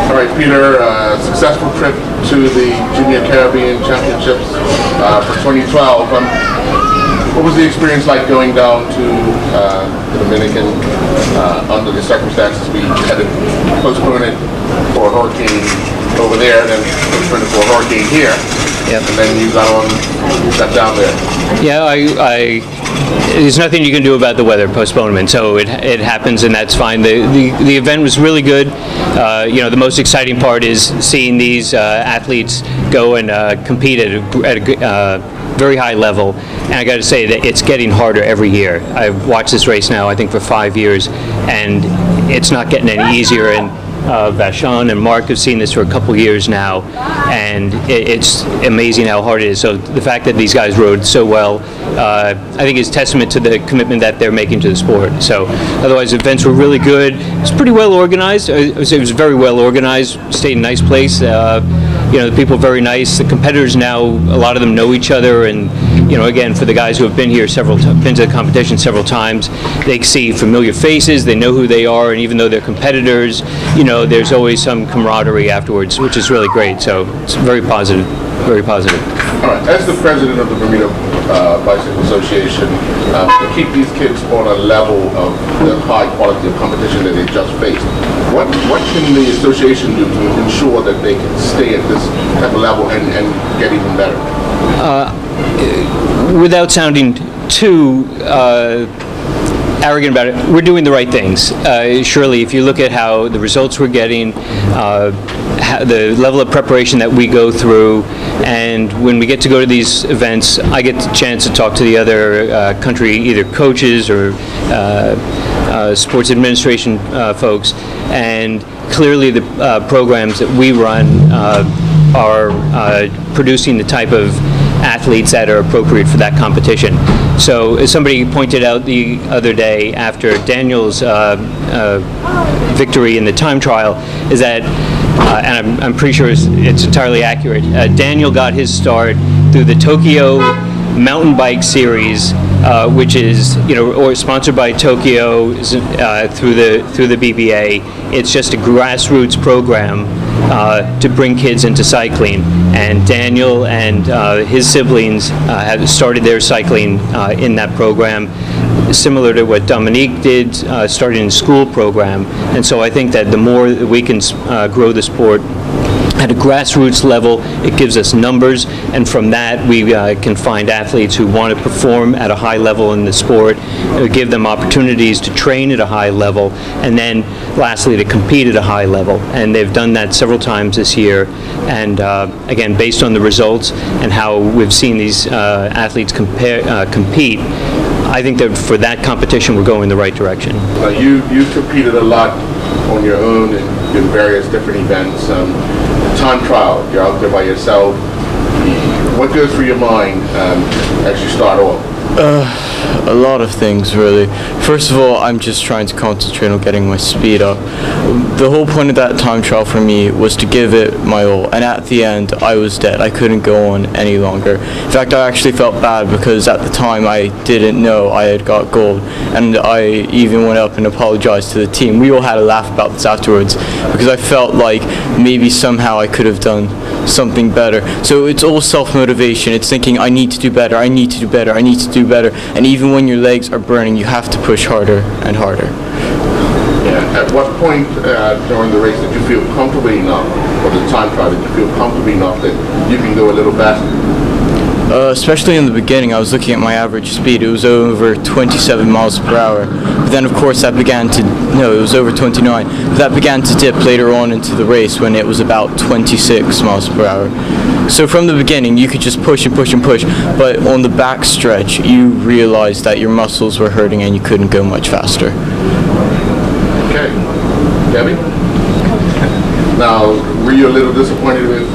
All right, Peter, successful trip to the Junior Caribbean Championships for 2012. What was the experience like going down to the Dominican under the circumstances? We had to postpone it for a hurricane over there, then postpone it for a hurricane here. Yep. And then you got down there. Yeah, there's nothing you can do about the weather postponement, so it happens, and that's fine. The event was really good. The most exciting part is seeing these athletes go and compete at a very high level, and I got to say that it's getting harder every year. I've watched this race now, I think, for 5 years, and it's not getting any easier. And Vashon and Mark have seen this for a couple years now, and it's amazing how hard it is. So the fact that these guys rode so well, I think is testament to the commitment that they're making to the sport. So otherwise, the events were really good. It was pretty well organized. It was very well organized. Stayed in a nice place. The people are very nice. The competitors now, a lot of them know each other, and again, for the guys who have been here been to the competition several times, they see familiar faces. They know who they are, and even though they're competitors, there's always some camaraderie afterwards, which is really great. So it's very positive, very positive. All right, as the president of the Bermuda Bicycle Association, to keep these kids on a level of the high quality of competition that they just faced, what can the association do to ensure that they can stay at this type of level and get even better? Without sounding too arrogant about it, we're doing the right things. Surely, if you look at how the results we're getting, the level of preparation that we go through, and when we get to go to these events, I get the chance to talk to the other country, either coaches or sports administration folks, and clearly the programs that we run are producing the type of athletes that are appropriate for that competition. So as somebody pointed out the other day after Daniel's victory in the time trial, is that, and I'm pretty sure it's entirely accurate, Daniel got his start through the Tokyo Mountain Bike Series, which is or sponsored by Tokyo through the BBA. It's just a grassroots program to bring kids into cycling, and Daniel and his siblings have started their cycling in that program, similar to what Dominique did, starting in school program. And so I think that the more that we can grow the sport at a grassroots level, it gives us numbers, and from that we can find athletes who want to perform at a high level in the sport, give them opportunities to train at a high level, and then lastly to compete at a high level. And they've done that several times this year, and again, based on the results and how we've seen these athletes compete, I think that for that competition we're going in the right direction. You've competed a lot on your own in various different events. Time trial, you're out there by yourself. What goes through your mind as you start off? A lot of things, really. First of all, I'm just trying to concentrate on getting my speed up. The whole point of that time trial for me was to give it my all, and at the end I was dead. I couldn't go on any longer. In fact, I actually felt bad because at the time I didn't know I had got gold, and I even went up and apologized to the team. We all had a laugh about this afterwards because I felt like maybe somehow I could have done something better. So it's all self-motivation. It's thinking, I need to do better, I need to do better, I need to do better. And even when your legs are burning, you have to push harder and harder. Yeah. At what point during the race did you feel comfortable enough, or the time trial, did you feel comfortable enough that you can go a little faster? Especially in the beginning, I was looking at my average speed. It was over 27 miles per hour. But then, of course, that began to, no, it was over 29. But that began to dip later on into the race when it was about 26 miles per hour. So from the beginning, you could just push and push and push. But on the back stretch, you realized that your muscles were hurting and you couldn't go much faster. Okay. Gabby? Now, were you a little disappointed with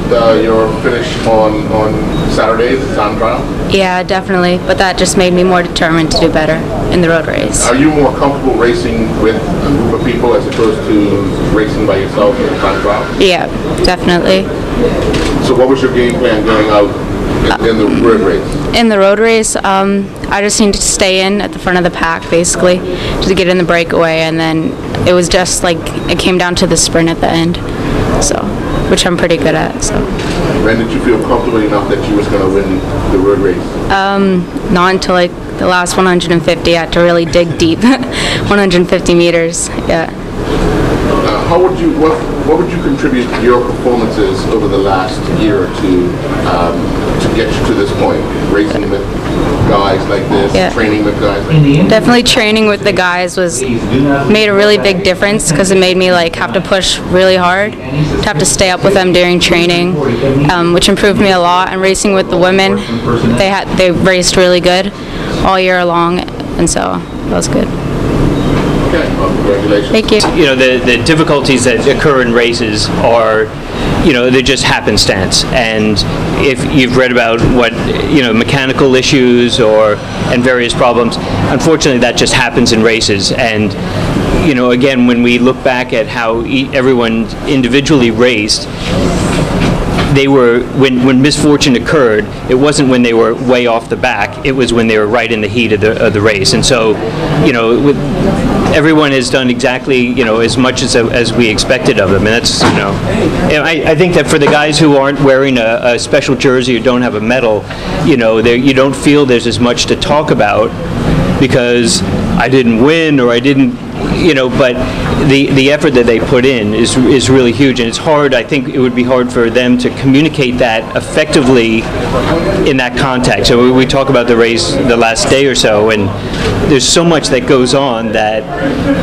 your finish on Saturday, the time trial? Yeah, definitely. But that just made me more determined to do better in the road race. Are you more comfortable racing with a group of people as opposed to racing by yourself in the time trial? Yeah, definitely. So what was your game plan going out in the road race? In the road race, I just needed to stay in at the front of the pack, basically, to get in the breakaway, and then it was just like it came down to the sprint at the end, so which I'm pretty good at. So. When did you feel comfortable enough that you was going to win the road race? Not until like the last 150. I had to really dig deep. 150 meters. Yeah. What would you contribute your performances over the last year or two to get you to this point? Racing with guys like this, Yeah. training with guys like this? Definitely training with the guys made a really big difference because it made me like have to push really hard, to have to stay up with them during training, which improved me a lot. And racing with the women, they raced really good all year long, and so that was good. Okay, well, congratulations. Thank you. You know, the difficulties that occur in races are, you know, they're just happenstance. And if you've read about what, you know, mechanical issues and various problems, unfortunately that just happens in races. And, you know, again, when we look back at how everyone individually raced, they were, when misfortune occurred, it wasn't when they were way off the back, it was when they were right in the heat of the race. And so, you know, everyone has done exactly, you know, as much as we expected of them. And that's, you know, I think that for the guys who aren't wearing a special jersey or don't have a medal, you know, you don't feel there's as much to talk about because I didn't win or I didn't, you know, but the effort that they put in is really huge, and it's hard. I think it would be hard for them to communicate that effectively in that context. So we talk about the race the last day or so, and there's so much that goes on that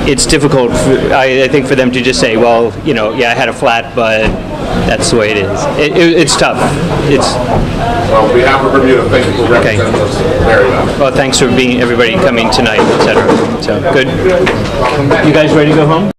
it's difficult, I think, for them to just say, well, you know, yeah, I had a flat, but that's the way it is. It's tough. Well, on behalf of Bermuda, thank you for representing us very well. Well, thanks for everybody coming tonight, etc. So good. You guys ready to go home?